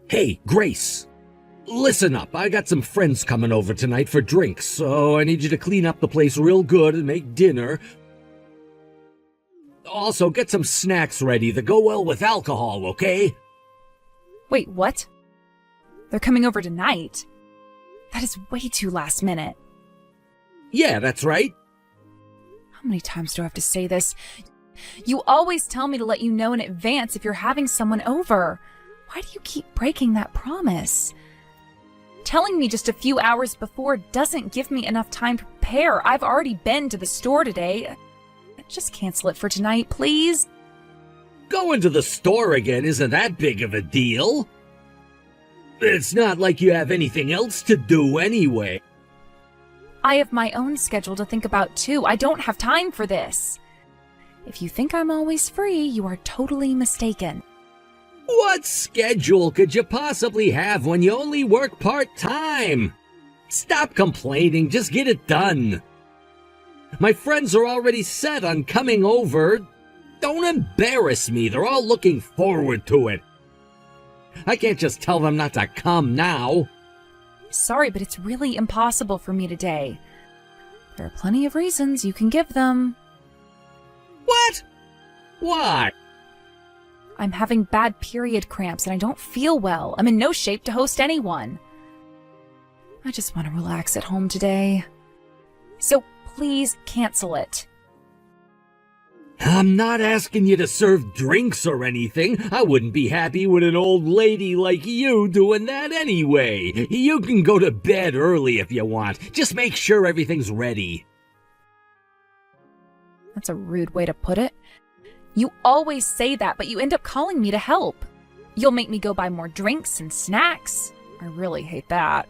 Hey, Grace. Listen up, I got some friends coming over tonight for drinks, so I need you to clean up the place real good and make dinner. Also, get some snacks ready that go well with alcohol, okay? Wait, what? They're coming over tonight? That is way too last minute. Yeah, that's right. How many times do I have to say this? You always tell me to let you know in advance if you're having someone over. Why do you keep breaking that promise? Telling me just a few hours before doesn't give me enough time to prepare. I've already been to the store today. Just cancel it for tonight, please. Going to the store again isn't that big of a deal. It's not like you have anything else to do anyway. I have my own schedule to think about too. I don't have time for this. If you think I'm always free, you are totally mistaken. What schedule could you possibly have when you only work part-time? Stop complaining, just get it done. My friends are already set on coming over. Don't embarrass me, they're all looking forward to it. I can't just tell them not to come now. Sorry, but it's really impossible for me today. There are plenty of reasons you can give them. What? Why? I'm having bad period cramps and I don't feel well. I'm in no shape to host anyone. I just want to relax at home today. So please cancel it. I'm not asking you to serve drinks or anything. I wouldn't be happy with an old lady like you doing that anyway. You can go to bed early if you want. Just make sure everything's ready. That's a rude way to put it. You always say that, but you end up calling me to help. You'll make me go buy more drinks and snacks. I really hate that.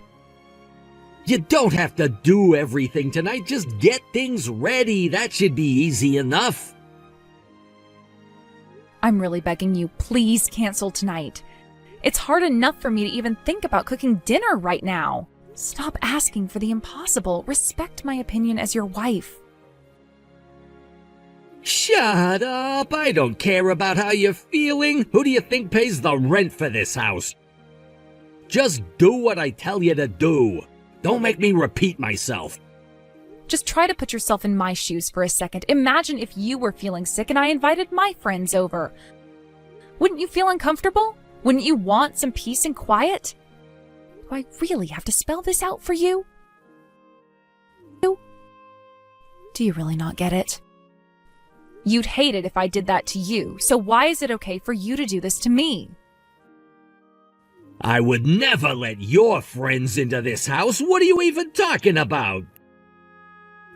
You don't have to do everything tonight. Just get things ready. That should be easy enough. I'm really begging you, please cancel tonight. It's hard enough for me to even think about cooking dinner right now. Stop asking for the impossible. Respect my opinion as your wife. Shut up! I don't care about how you're feeling. Who do you think pays the rent for this house? Just do what I tell you to do. Don't make me repeat myself. Just try to put yourself in my shoes for a second. Imagine if you were feeling sick and I invited my friends over. Wouldn't you feel uncomfortable? Wouldn't you want some peace and quiet? Do I really have to spell this out for you? Do you really not get it? You'd hate it if I did that to you, so why is it okay for you to do this to me? I would never let your friends into this house. What are you even talking about?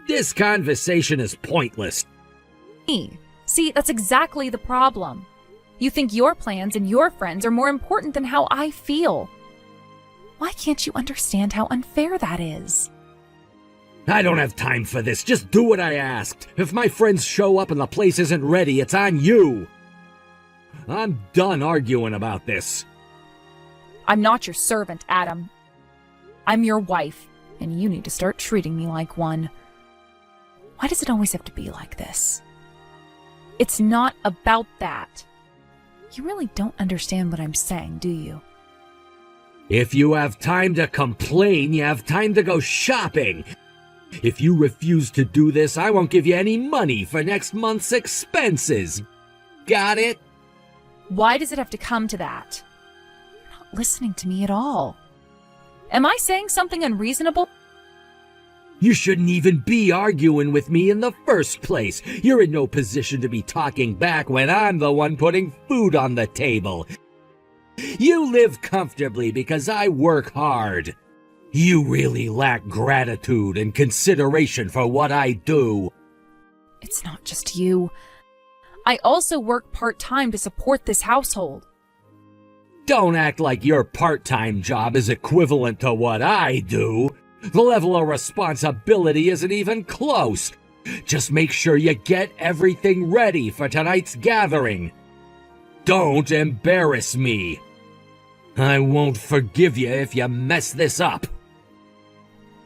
This conversation is pointless. See, that's exactly the problem. You think your plans and your friends are more important than how I feel. Why can't you understand how unfair that is? I don't have time for this. Just do what I asked. If my friends show up and the place isn't ready, it's on you. I'm done arguing about this. I'm not your servant, Adam. I'm your wife, and you need to start treating me like one. Why does it always have to be like this? It's not about that. You really don't understand what I'm saying, do you? If you have time to complain, you have time to go shopping. If you refuse to do this, I won't give you any money for next month's expenses. Got it? Why does it have to come to that? You're not listening to me at all. Am I saying something unreasonable? You shouldn't even be arguing with me in the first place. You're in no position to be talking back when I'm the one putting food on the table. You live comfortably because I work hard. You really lack gratitude and consideration for what I do. It's not just you. I also work part-time to support this household. Don't act like your part-time job is equivalent to what I do. The level of responsibility isn't even close. Just make sure you get everything ready for tonight's gathering. Don't embarrass me. I won't forgive you if you mess this up.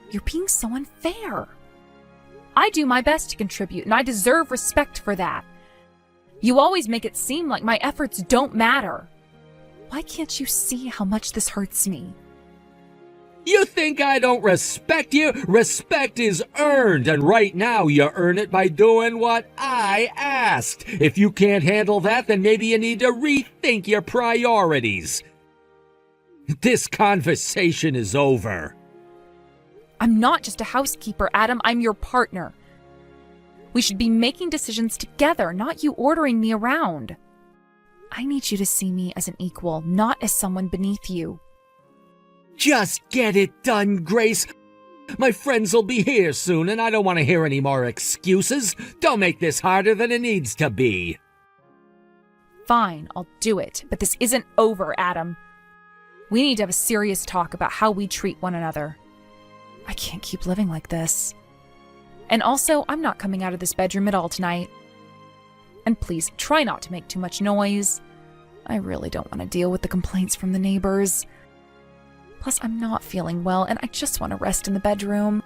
You're being so unfair. I do my best to contribute, and I deserve respect for that. You always make it seem like my efforts don't matter. Why can't you see how much this hurts me? You think I don't respect you? Respect is earned, and right now you earn it by doing what I asked. If you can't handle that, then maybe you need to rethink your priorities. This conversation is over. I'm not just a housekeeper, Adam. I'm your partner. We should be making decisions together, not you ordering me around. I need you to see me as an equal, not as someone beneath you. Just get it done, Grace. My friends will be here soon, and I don't want to hear any more excuses. Don't make this harder than it needs to be. Fine, I'll do it, but this isn't over, Adam. We need to have a serious talk about how we treat one another. I can't keep living like this. And also, I'm not coming out of this bedroom at all tonight. And please, try not to make too much noise. I really don't want to deal with the complaints from the neighbors. Plus, I'm not feeling well, and I just want to rest in the bedroom.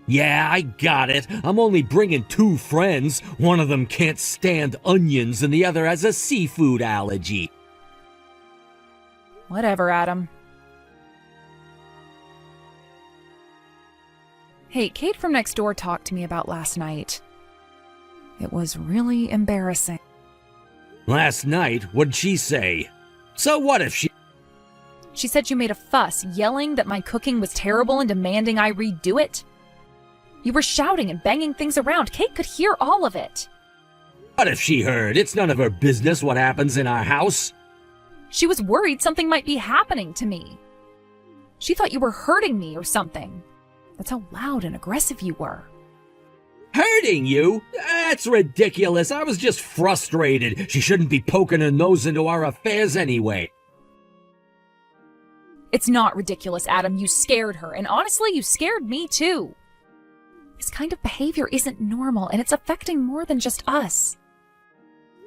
Yeah, I got it. I'm only bringing 2 friends. One of them can't stand onions, and the other has a seafood allergy. Whatever, Adam. Hey, Kate from next door talked to me about last night. It was really embarrassing. Last night? What'd she say? So what if she... She said you made a fuss, yelling that my cooking was terrible and demanding I redo it. You were shouting and banging things around. Kate could hear all of it. What if she heard? It's none of her business what happens in our house. She was worried something might be happening to me. She thought you were hurting me or something. That's how loud and aggressive you were. Hurting you? That's ridiculous. I was just frustrated. She shouldn't be poking her nose into our affairs anyway. It's not ridiculous, Adam. You scared her, and honestly, you scared me too. This kind of behavior isn't normal, and it's affecting more than just us.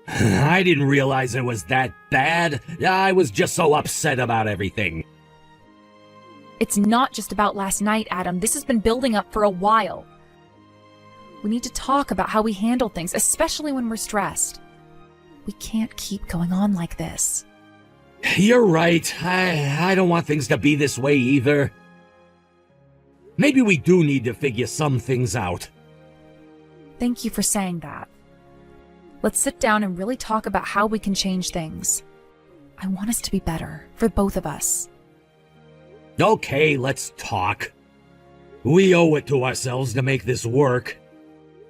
I didn't realize it was that bad. I was just so upset about everything. It's not just about last night, Adam. This has been building up for a while. We need to talk about how we handle things, especially when we're stressed. We can't keep going on like this. You're right. I don't want things to be this way either. Maybe we do need to figure some things out. Thank you for saying that. Let's sit down and really talk about how we can change things. I want us to be better, for both of us. Okay, let's talk. We owe it to ourselves to make this work.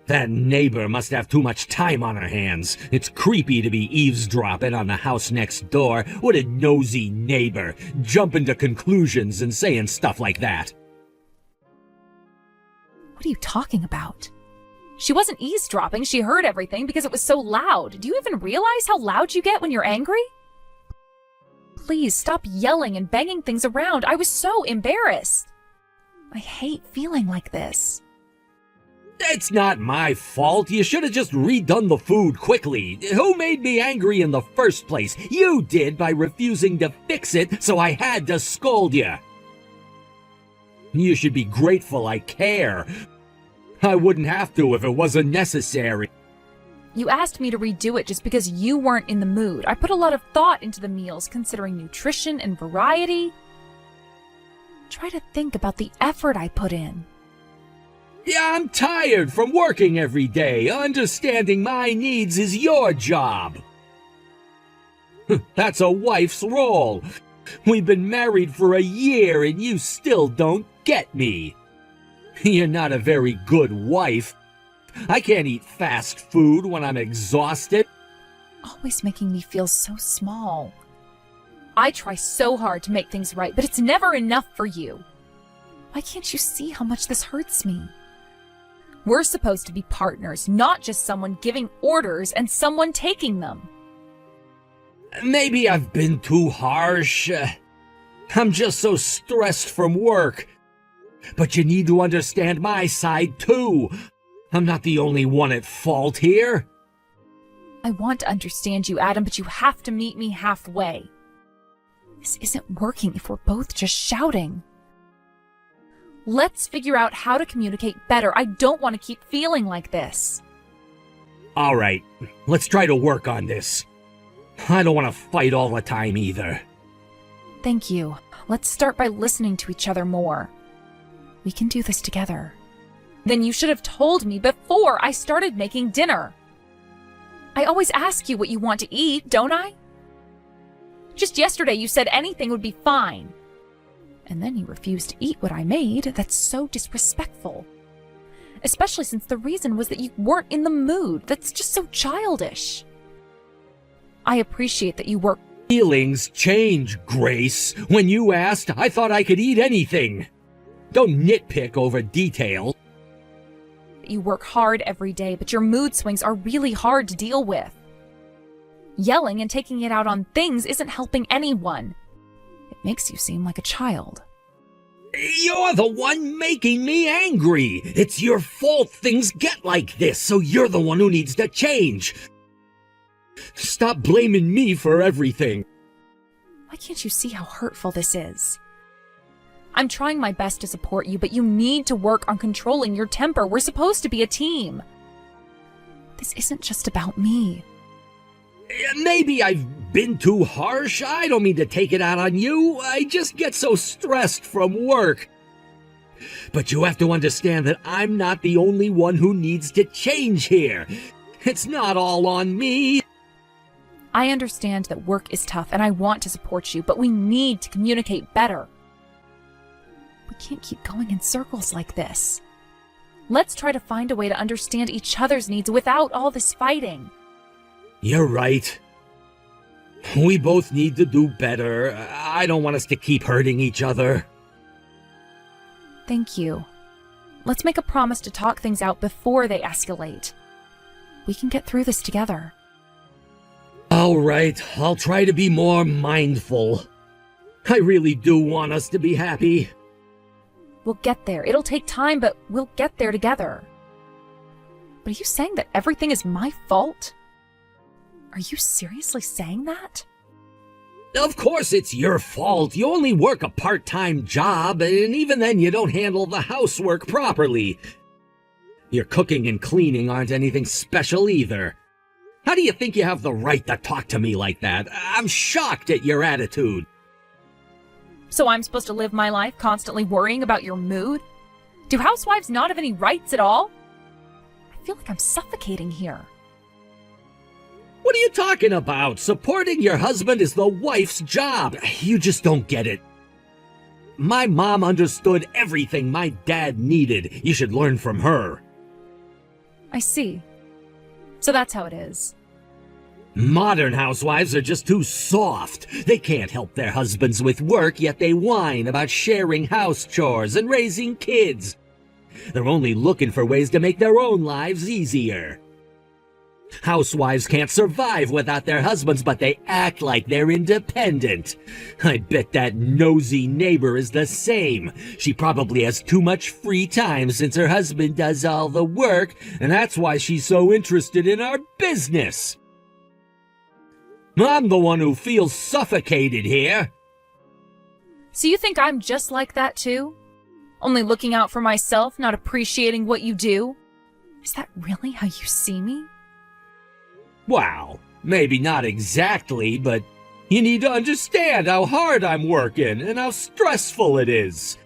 That neighbor must have too much time on her hands. It's creepy to be eavesdropping on the house next door. What a nosy neighbor, jumping to conclusions and saying stuff like that. What are you talking about? She wasn't eavesdropping. She heard everything because it was so loud. Do you even realize how loud you get when you're angry? Please stop yelling and banging things around. I was so embarrassed. I hate feeling like this. It's not my fault. You should have just redone the food quickly. Who made me angry in the first place? You did by refusing to fix it, so I had to scold you. You should be grateful I care. I wouldn't have to if it wasn't necessary. You asked me to redo it just because you weren't in the mood. I put a lot of thought into the meals, considering nutrition and variety. Try to think about the effort I put in. Yeah, I'm tired from working every day. Understanding my needs is your job. That's a wife's role. We've been married for a year and you still don't get me. You're not a very good wife. I can't eat fast food when I'm exhausted. Always making me feel so small. I try so hard to make things right, but it's never enough for you. Why can't you see how much this hurts me? We're supposed to be partners, not just someone giving orders and someone taking them. Maybe I've been too harsh. I'm just so stressed from work. But you need to understand my side too. I'm not the only one at fault here. I want to understand you, Adam, but you have to meet me halfway. This isn't working if we're both just shouting. Let's figure out how to communicate better. I don't want to keep feeling like this. All right, let's try to work on this. I don't want to fight all the time either. Thank you. Let's start by listening to each other more. We can do this together. Then you should have told me before I started making dinner. I always ask you what you want to eat, don't I? Just yesterday you said anything would be fine. And then you refused to eat what I made. That's so disrespectful. Especially since the reason was that you weren't in the mood. That's just so childish. I appreciate that you work. Feelings change, Grace. When you asked, I thought I could eat anything. Don't nitpick over detail. You work hard every day, but your mood swings are really hard to deal with. Yelling and taking it out on things isn't helping anyone. It makes you seem like a child. You're the one making me angry. It's your fault things get like this, so you're the one who needs to change. Stop blaming me for everything. Why can't you see how hurtful this is? I'm trying my best to support you, but you need to work on controlling your temper. We're supposed to be a team. This isn't just about me. Maybe I've been too harsh. I don't mean to take it out on you. I just get so stressed from work. But you have to understand that I'm not the only one who needs to change here. It's not all on me. I understand that work is tough and I want to support you, but we need to communicate better. We can't keep going in circles like this. Let's try to find a way to understand each other's needs without all this fighting. You're right. We both need to do better. I don't want us to keep hurting each other. Thank you. Let's make a promise to talk things out before they escalate. We can get through this together. All right, I'll try to be more mindful. I really do want us to be happy. We'll get there. It'll take time, but we'll get there together. But are you saying that everything is my fault? Are you seriously saying that? Of course it's your fault. You only work a part-time job, and even then you don't handle the housework properly. Your cooking and cleaning aren't anything special either. How do you think you have the right to talk to me like that? I'm shocked at your attitude. So I'm supposed to live my life constantly worrying about your mood? Do housewives not have any rights at all? I feel like I'm suffocating here. What are you talking about? Supporting your husband is the wife's job. You just don't get it. My mom understood everything my dad needed. You should learn from her. I see. So that's how it is. Modern housewives are just too soft. They can't help their husbands with work, yet they whine about sharing house chores and raising kids. They're only looking for ways to make their own lives easier. Housewives can't survive without their husbands, but they act like they're independent. I bet that nosy neighbor is the same. She probably has too much free time since her husband does all the work, and that's why she's so interested in our business. I'm the one who feels suffocated here. So you think I'm just like that too? Only looking out for myself, not appreciating what you do? Is that really how you see me? Wow, maybe not exactly, but you need to understand how hard I'm working and how stressful it is.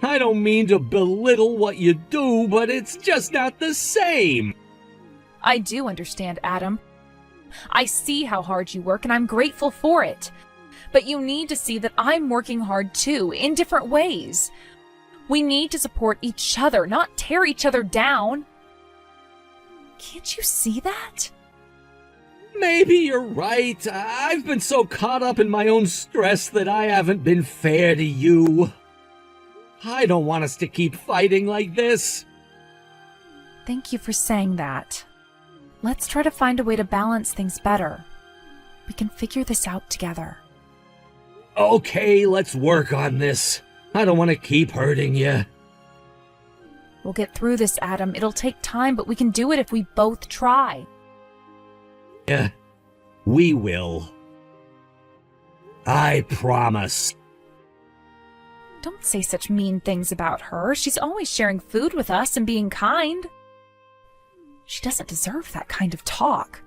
I don't mean to belittle what you do, but it's just not the same. I do understand, Adam. I see how hard you work and I'm grateful for it. But you need to see that I'm working hard too, in different ways. We need to support each other, not tear each other down. Can't you see that? Maybe you're right. I've been so caught up in my own stress that I haven't been fair to you. I don't want us to keep fighting like this. Thank you for saying that. Let's try to find a way to balance things better. We can figure this out together. Okay, let's work on this. I don't want to keep hurting you. We'll get through this, Adam. It'll take time, but we can do it if we both try. Yeah, we will. I promise. Don't say such mean things about her. She's always sharing food with us and being kind. She doesn't deserve that kind of talk.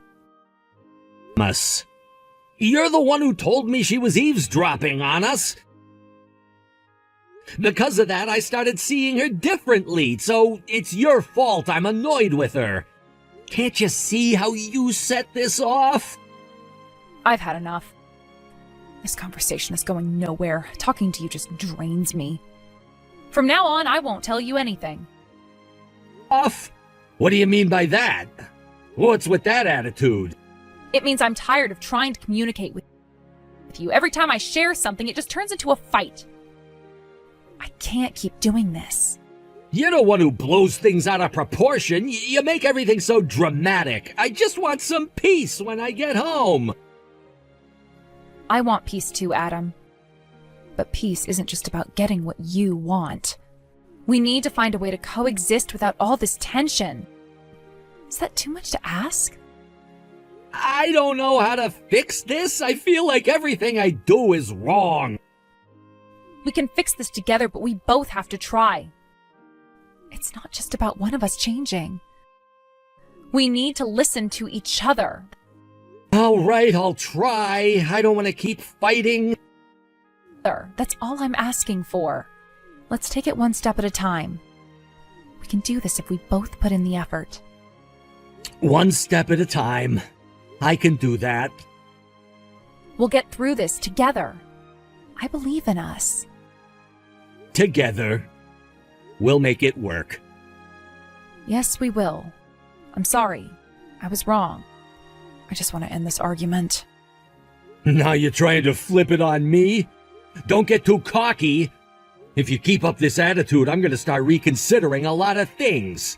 Promise. You're the one who told me she was eavesdropping on us. Because of that, I started seeing her differently, so it's your fault I'm annoyed with her. Can't you see how you set this off? I've had enough. This conversation is going nowhere. Talking to you just drains me. From now on, I won't tell you anything. Off? What do you mean by that? What's with that attitude? It means I'm tired of trying to communicate with you. Every time I share something, it just turns into a fight. I can't keep doing this. You're the one who blows things out of proportion. You make everything so dramatic. I just want some peace when I get home. I want peace too, Adam. But peace isn't just about getting what you want. We need to find a way to coexist without all this tension. Is that too much to ask? I don't know how to fix this. I feel like everything I do is wrong. We can fix this together, but we both have to try. It's not just about one of us changing. We need to listen to each other. All right, I'll try. I don't want to keep fighting. That's all I'm asking for. Let's take it one step at a time. We can do this if we both put in the effort. One step at a time. I can do that. We'll get through this together. I believe in us. Together, we'll make it work. Yes, we will. I'm sorry. I was wrong. I just want to end this argument. Now you're trying to flip it on me? Don't get too cocky. If you keep up this attitude, I'm going to start reconsidering a lot of things.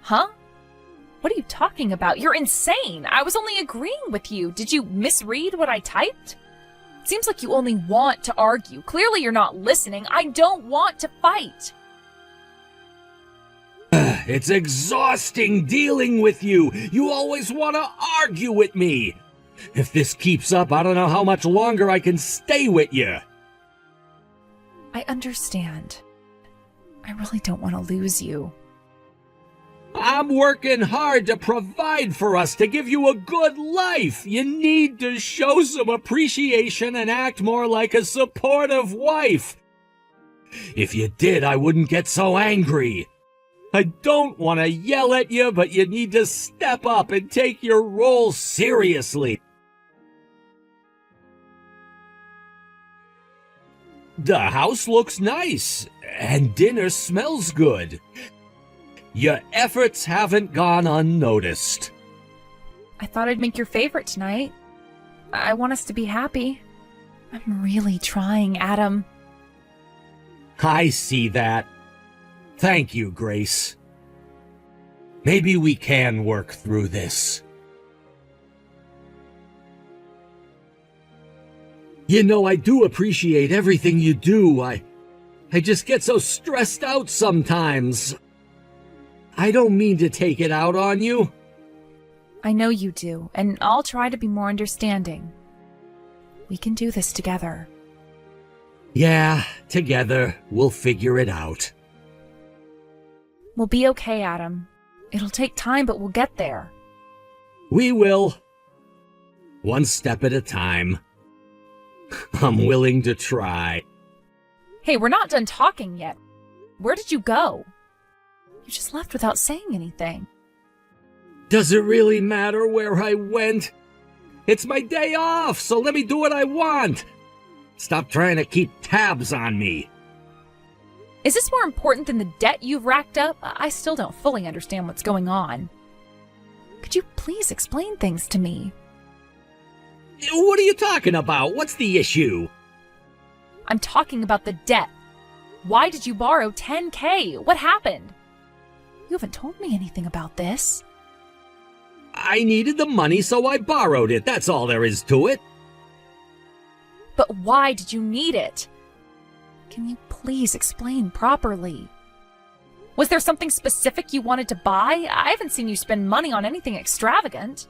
Huh? What are you talking about? You're insane. I was only agreeing with you. Did you misread what I typed? Seems like you only want to argue. Clearly you're not listening. I don't want to fight. It's exhausting dealing with you. You always want to argue with me. If this keeps up, I don't know how much longer I can stay with you. I understand. I really don't want to lose you. I'm working hard to provide for us, to give you a good life. You need to show some appreciation and act more like a supportive wife. If you did, I wouldn't get so angry. I don't want to yell at you, but you need to step up and take your role seriously. The house looks nice, and dinner smells good. Your efforts haven't gone unnoticed. I thought I'd make your favorite tonight. I want us to be happy. I'm really trying, Adam. I see that. Thank you, Grace. Maybe we can work through this. You know, I do appreciate everything you do. I just get so stressed out sometimes. I don't mean to take it out on you. I know you do, and I'll try to be more understanding. We can do this together. Yeah, together we'll figure it out. We'll be okay, Adam. It'll take time, but we'll get there. We will. One step at a time. I'm willing to try. Hey, we're not done talking yet. Where did you go? You just left without saying anything. Does it really matter where I went? It's my day off, so let me do what I want. Stop trying to keep tabs on me. Is this more important than the debt you've racked up? I still don't fully understand what's going on. Could you please explain things to me? What are you talking about? What's the issue? I'm talking about the debt. Why did you borrow $10,000? What happened? You haven't told me anything about this. I needed the money, so I borrowed it. That's all there is to it. But why did you need it? Can you please explain properly? Was there something specific you wanted to buy? I haven't seen you spend money on anything extravagant.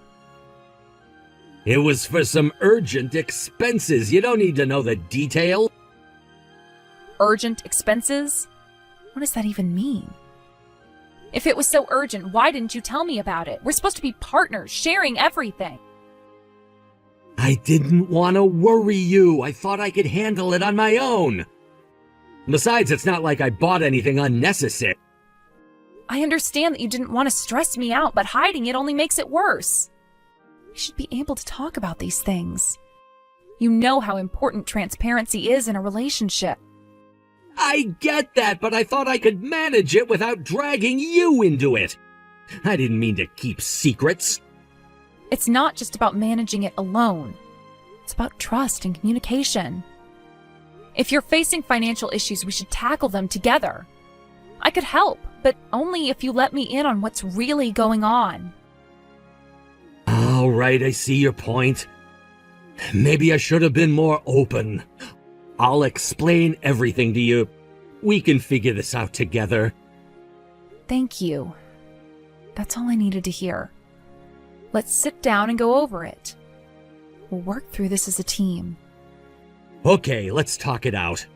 It was for some urgent expenses. You don't need to know the detail. Urgent expenses? What does that even mean? If it was so urgent, why didn't you tell me about it? We're supposed to be partners, sharing everything. I didn't want to worry you. I thought I could handle it on my own. Besides, it's not like I bought anything unnecessary. I understand that you didn't want to stress me out, but hiding it only makes it worse. We should be able to talk about these things. You know how important transparency is in a relationship. I get that, but I thought I could manage it without dragging you into it. I didn't mean to keep secrets. It's not just about managing it alone. It's about trust and communication. If you're facing financial issues, we should tackle them together. I could help, but only if you let me in on what's really going on. All right, I see your point. Maybe I should have been more open. I'll explain everything to you. We can figure this out together. Thank you. That's all I needed to hear. Let's sit down and go over it. We'll work through this as a team. Okay, let's talk it out.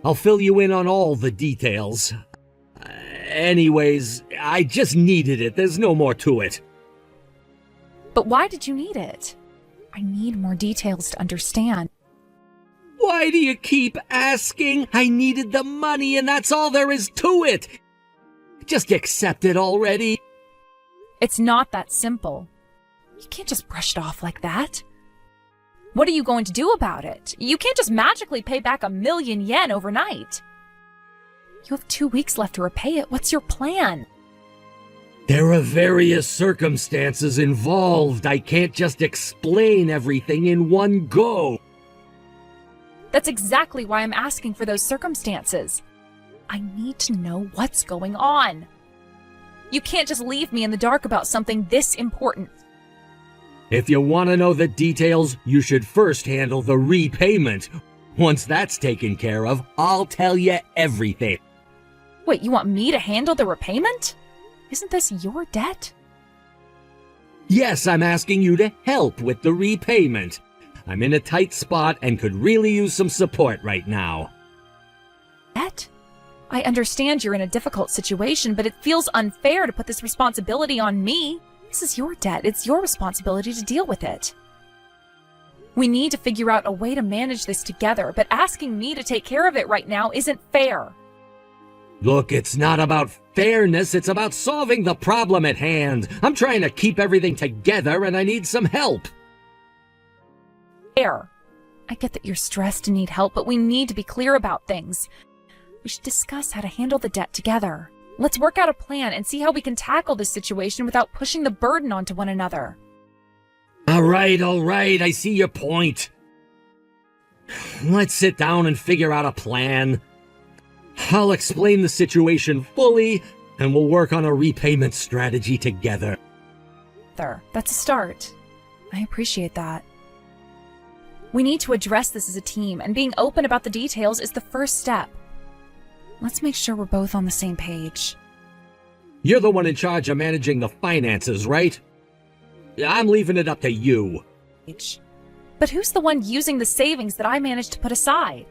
I'll fill you in on all the details. Anyways, I just needed it. There's no more to it. But why did you need it? I need more details to understand. Why do you keep asking? I needed the money and that's all there is to it. Just accept it already. It's not that simple. You can't just brush it off like that. What are you going to do about it? You can't just magically pay back 1,000,000 yen overnight. You have 2 weeks left to repay it. What's your plan? There are various circumstances involved. I can't just explain everything in one go. That's exactly why I'm asking for those circumstances. I need to know what's going on. You can't just leave me in the dark about something this important. If you want to know the details, you should first handle the repayment. Once that's taken care of, I'll tell you everything. Wait, you want me to handle the repayment? Isn't this your debt? Yes, I'm asking you to help with the repayment. I'm in a tight spot and could really use some support right now. Debt? I understand you're in a difficult situation, but it feels unfair to put this responsibility on me. This is your debt. It's your responsibility to deal with it. We need to figure out a way to manage this together, but asking me to take care of it right now isn't fair. Look, it's not about fairness, it's about solving the problem at hand. I'm trying to keep everything together and I need some help. Fair. I get that you're stressed and need help, but we need to be clear about things. We should discuss how to handle the debt together. Let's work out a plan and see how we can tackle this situation without pushing the burden onto one another. All right, I see your point. Let's sit down and figure out a plan. I'll explain the situation fully, and we'll work on a repayment strategy together. There, that's a start. I appreciate that. We need to address this as a team, and being open about the details is the first step. Let's make sure we're both on the same page. You're the one in charge of managing the finances, right? I'm leaving it up to you. But who's the one using the savings that I managed to put aside?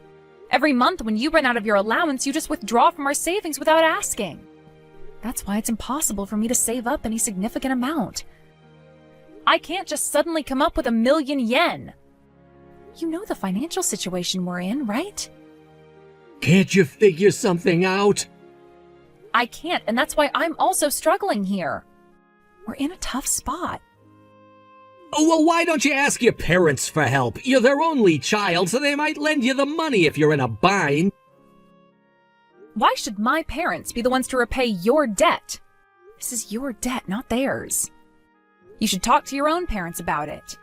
Every month when you run out of your allowance, you just withdraw from our savings without asking. That's why it's impossible for me to save up any significant amount. I can't just suddenly come up with 1,000,000 yen. You know the financial situation we're in, right? Can't you figure something out? I can't, and that's why I'm also struggling here. We're in a tough spot. Oh, well, why don't you ask your parents for help? You're their only child, so they might lend you the money if you're in a bind. Why should my parents be the ones to repay your debt? This is your debt, not theirs. You should talk to your own parents about it.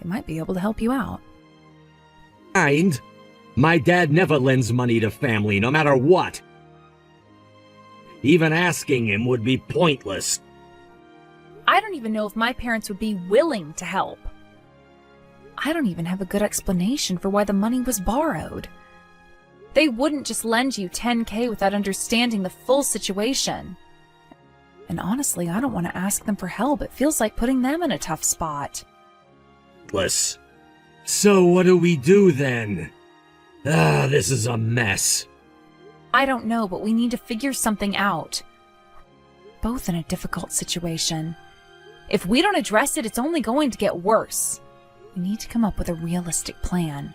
They might be able to help you out. Bind? My dad never lends money to family, no matter what. Even asking him would be pointless. I don't even know if my parents would be willing to help. I don't even have a good explanation for why the money was borrowed. They wouldn't just lend you 10K without understanding the full situation. And honestly, I don't want to ask them for help. It feels like putting them in a tough spot. So what do we do then? This is a mess. I don't know, but we need to figure something out. Both in a difficult situation. If we don't address it, it's only going to get worse. We need to come up with a realistic plan.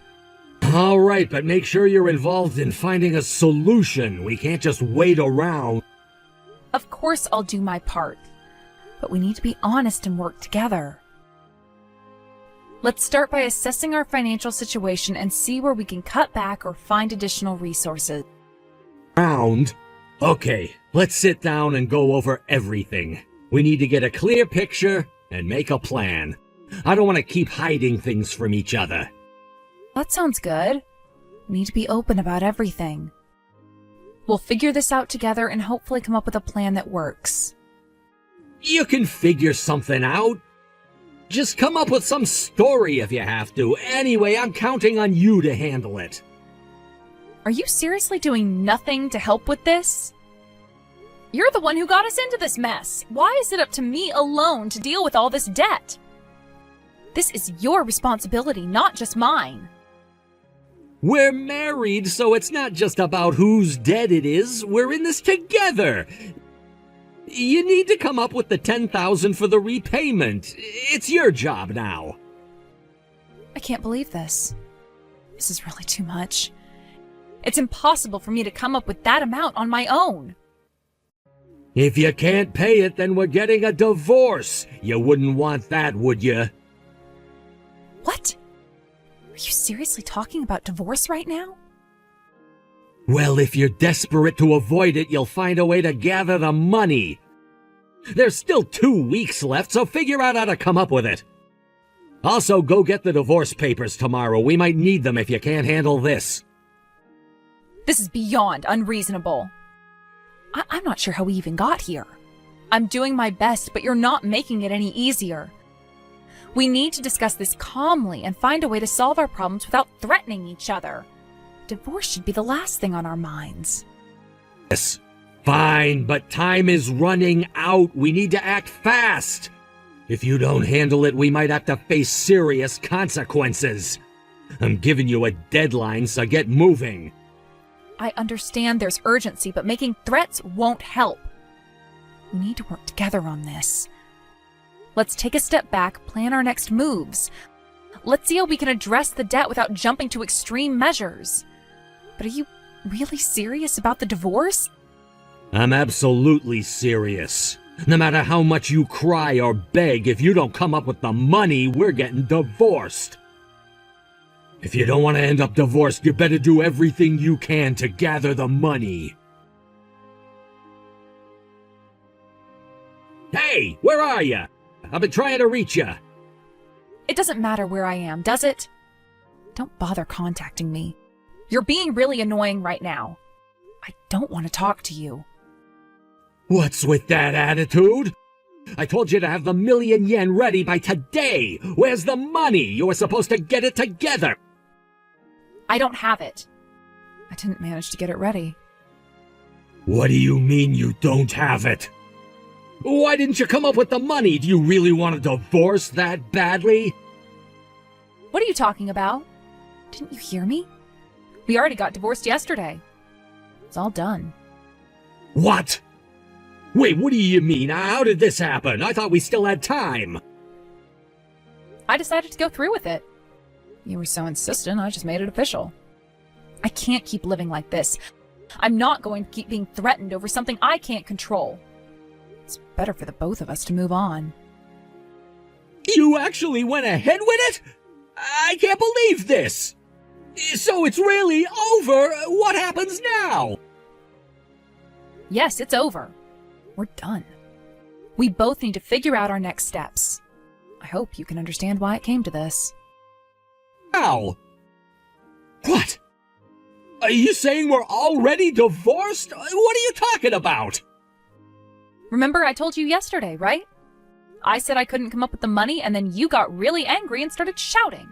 All right, but make sure you're involved in finding a solution. We can't just wait around. Of course I'll do my part, but we need to be honest and work together. Let's start by assessing our financial situation and see where we can cut back or find additional resources. Round? Okay, let's sit down and go over everything. We need to get a clear picture and make a plan. I don't want to keep hiding things from each other. That sounds good. We need to be open about everything. We'll figure this out together and hopefully come up with a plan that works. You can figure something out. Just come up with some story if you have to. Anyway, I'm counting on you to handle it. Are you seriously doing nothing to help with this? You're the one who got us into this mess. Why is it up to me alone to deal with all this debt? This is your responsibility, not just mine. We're married, so it's not just about whose debt it is. We're in this together. You need to come up with the $10,000 for the repayment. It's your job now. I can't believe this. This is really too much. It's impossible for me to come up with that amount on my own. If you can't pay it, then we're getting a divorce. You wouldn't want that, would you? What? Are you seriously talking about divorce right now? Well, if you're desperate to avoid it, you'll find a way to gather the money. There's still 2 weeks left, so figure out how to come up with it. Also, go get the divorce papers tomorrow. We might need them if you can't handle this. This is beyond unreasonable. I'm not sure how we even got here. I'm doing my best, but you're not making it any easier. We need to discuss this calmly and find a way to solve our problems without threatening each other. Divorce should be the last thing on our minds. Yes, fine, but time is running out. We need to act fast. If you don't handle it, we might have to face serious consequences. I'm giving you a deadline, so get moving. I understand there's urgency, but making threats won't help. We need to work together on this. Let's take a step back, plan our next moves. Let's see how we can address the debt without jumping to extreme measures. But are you really serious about the divorce? I'm absolutely serious. No matter how much you cry or beg, if you don't come up with the money, we're getting divorced. If you don't want to end up divorced, you better do everything you can to gather the money. Hey, where are you? I've been trying to reach you. It doesn't matter where I am, does it? Don't bother contacting me. You're being really annoying right now. I don't want to talk to you. What's with that attitude? I told you to have the $1,000,000 ready by today. Where's the money? You were supposed to get it together. I don't have it. I didn't manage to get it ready. What do you mean you don't have it? Why didn't you come up with the money? Do you really want a divorce that badly? What are you talking about? Didn't you hear me? We already got divorced yesterday. It's all done. What? Wait, what do you mean? How did this happen? I thought we still had time. I decided to go through with it. You were so insistent, I just made it official. I can't keep living like this. I'm not going to keep being threatened over something I can't control. It's better for the both of us to move on. You actually went ahead with it? I can't believe this. So it's really over? What happens now? Yes, it's over. We're done. We both need to figure out our next steps. I hope you can understand why it came to this. How? What? Are you saying we're already divorced? What are you talking about? Remember I told you yesterday, right? I said I couldn't come up with the money, and then you got really angry and started shouting.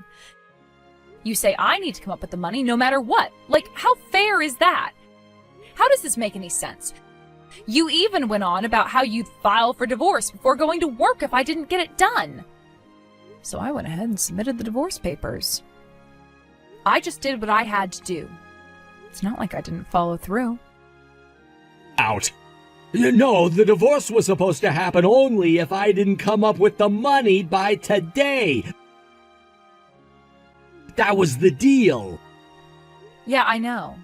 You say I need to come up with the money no matter what. Like, how fair is that? How does this make any sense? You even went on about how you'd file for divorce before going to work if I didn't get it done. So I went ahead and submitted the divorce papers. I just did what I had to do. It's not like I didn't follow through. Out. No, the divorce was supposed to happen only if I didn't come up with the money by today. That was the deal. Yeah, I know.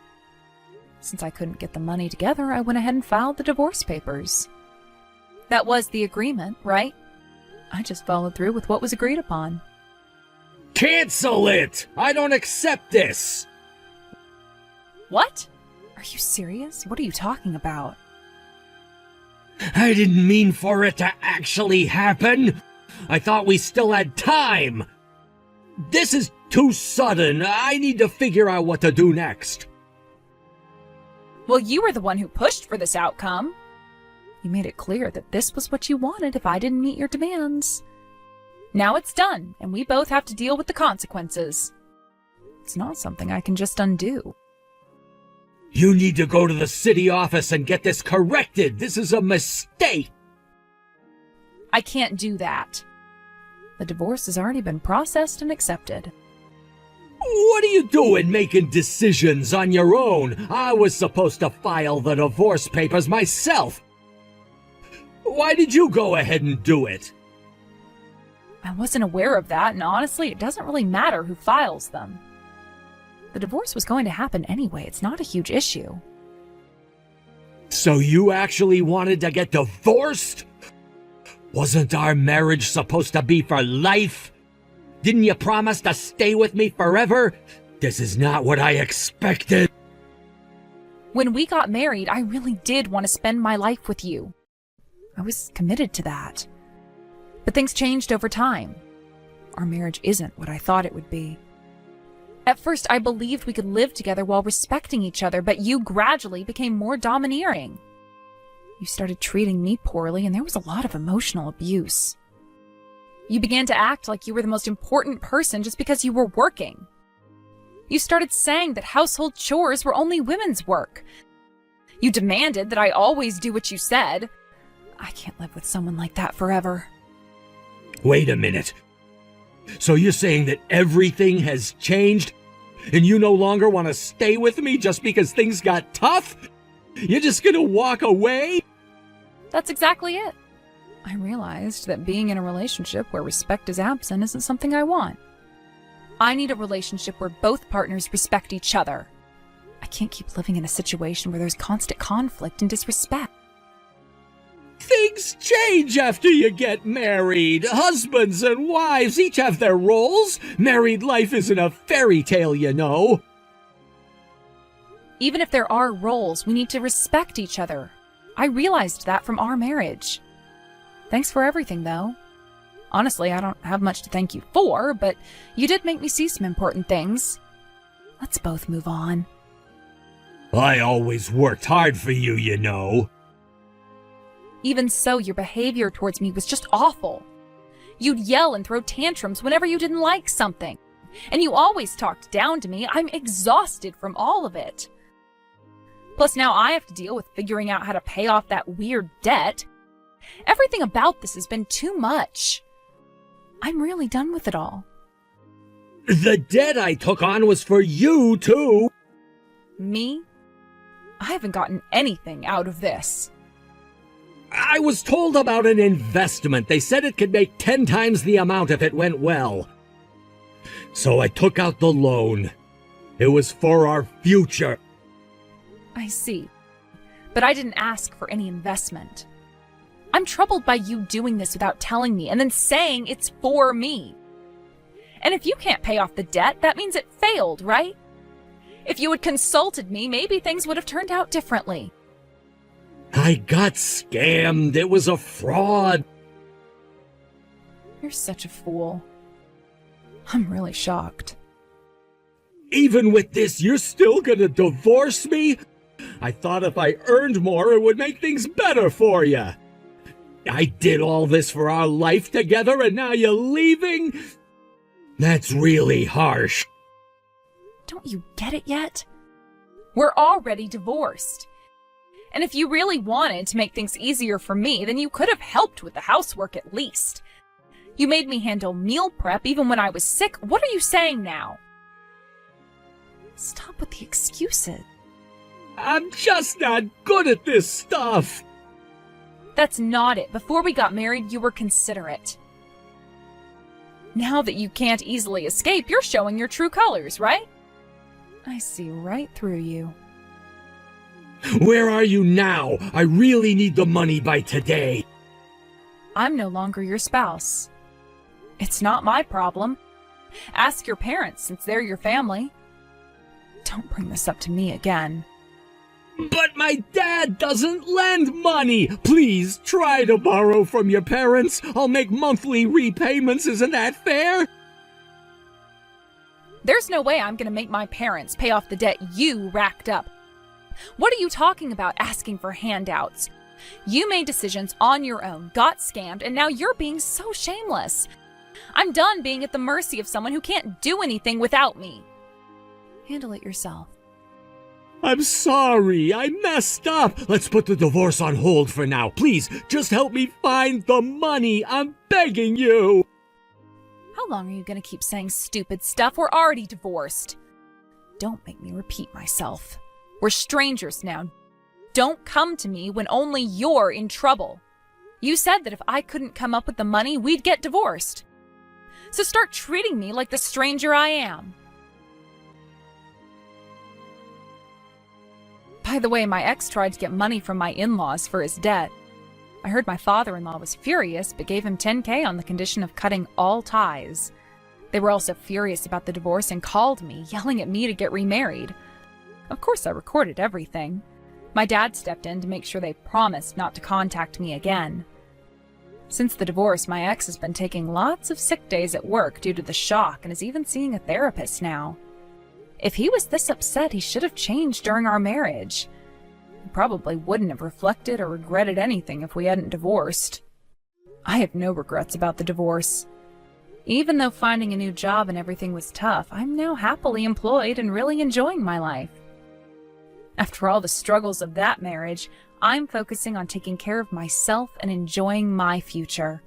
Since I couldn't get the money together, I went ahead and filed the divorce papers. That was the agreement, right? I just followed through with what was agreed upon. Cancel it! I don't accept this! What? Are you serious? What are you talking about? I didn't mean for it to actually happen. I thought we still had time. This is too sudden. I need to figure out what to do next. Well, you were the one who pushed for this outcome. You made it clear that this was what you wanted if I didn't meet your demands. Now it's done, and we both have to deal with the consequences. It's not something I can just undo. You need to go to the city office and get this corrected. This is a mistake. I can't do that. The divorce has already been processed and accepted. What are you doing making decisions on your own? I was supposed to file the divorce papers myself. Why did you go ahead and do it? I wasn't aware of that, and honestly, it doesn't really matter who files them. The divorce was going to happen anyway. It's not a huge issue. So you actually wanted to get divorced? Wasn't our marriage supposed to be for life? Didn't you promise to stay with me forever? This is not what I expected. When we got married, I really did want to spend my life with you. I was committed to that. But things changed over time. Our marriage isn't what I thought it would be. At first, I believed we could live together while respecting each other, but you gradually became more domineering. You started treating me poorly, and there was a lot of emotional abuse. You began to act like you were the most important person just because you were working. You started saying that household chores were only women's work. You demanded that I always do what you said. I can't live with someone like that forever. Wait a minute. So you're saying that everything has changed, and you no longer want to stay with me just because things got tough? You're just gonna walk away? That's exactly it. I realized that being in a relationship where respect is absent isn't something I want. I need a relationship where both partners respect each other. I can't keep living in a situation where there's constant conflict and disrespect. Things change after you get married. Husbands and wives each have their roles. Married life isn't a fairy tale, you know. Even if there are roles, we need to respect each other. I realized that from our marriage. Thanks for everything, though. Honestly, I don't have much to thank you for, but you did make me see some important things. Let's both move on. I always worked hard for you, you know. Even so, your behavior towards me was just awful. You'd yell and throw tantrums whenever you didn't like something. And you always talked down to me. I'm exhausted from all of it. Plus now I have to deal with figuring out how to pay off that weird debt. Everything about this has been too much. I'm really done with it all. The debt I took on was for you, too. Me? I haven't gotten anything out of this. I was told about an investment. They said it could make 10 times the amount if it went well. So I took out the loan. It was for our future. I see. But I didn't ask for any investment. I'm troubled by you doing this without telling me and then saying it's for me. And if you can't pay off the debt, that means it failed, right? If you had consulted me, maybe things would have turned out differently. I got scammed. It was a fraud. You're such a fool. I'm really shocked. Even with this, you're still gonna divorce me? I thought if I earned more, it would make things better for you. I did all this for our life together, and now you're leaving? That's really harsh. Don't you get it yet? We're already divorced. And if you really wanted to make things easier for me, then you could have helped with the housework at least. You made me handle meal prep even when I was sick. What are you saying now? Stop with the excuses. I'm just not good at this stuff. That's not it. Before we got married, you were considerate. Now that you can't easily escape, you're showing your true colors, right? I see right through you. Where are you now? I really need the money by today. I'm no longer your spouse. It's not my problem. Ask your parents, since they're your family. Don't bring this up to me again. But my dad doesn't lend money! Please try to borrow from your parents. I'll make monthly repayments, isn't that fair? There's no way I'm gonna make my parents pay off the debt you racked up. What are you talking about asking for handouts? You made decisions on your own, got scammed, and now you're being so shameless. I'm done being at the mercy of someone who can't do anything without me. Handle it yourself. I'm sorry, I messed up. Let's put the divorce on hold for now. Please, just help me find the money. I'm begging you. How long are you going to keep saying stupid stuff? We're already divorced. Don't make me repeat myself. We're strangers now. Don't come to me when only you're in trouble. You said that if I couldn't come up with the money, we'd get divorced. So start treating me like the stranger I am. By the way, my ex tried to get money from my in-laws for his debt. I heard my father-in-law was furious, but gave him $10,000 on the condition of cutting all ties. They were also furious about the divorce and called me, yelling at me to get remarried. Of course, I recorded everything. My dad stepped in to make sure they promised not to contact me again. Since the divorce, my ex has been taking lots of sick days at work due to the shock and is even seeing a therapist now. If he was this upset, he should have changed during our marriage. He probably wouldn't have reflected or regretted anything if we hadn't divorced. I have no regrets about the divorce. Even though finding a new job and everything was tough, I'm now happily employed and really enjoying my life. After all the struggles of that marriage, I'm focusing on taking care of myself and enjoying my future.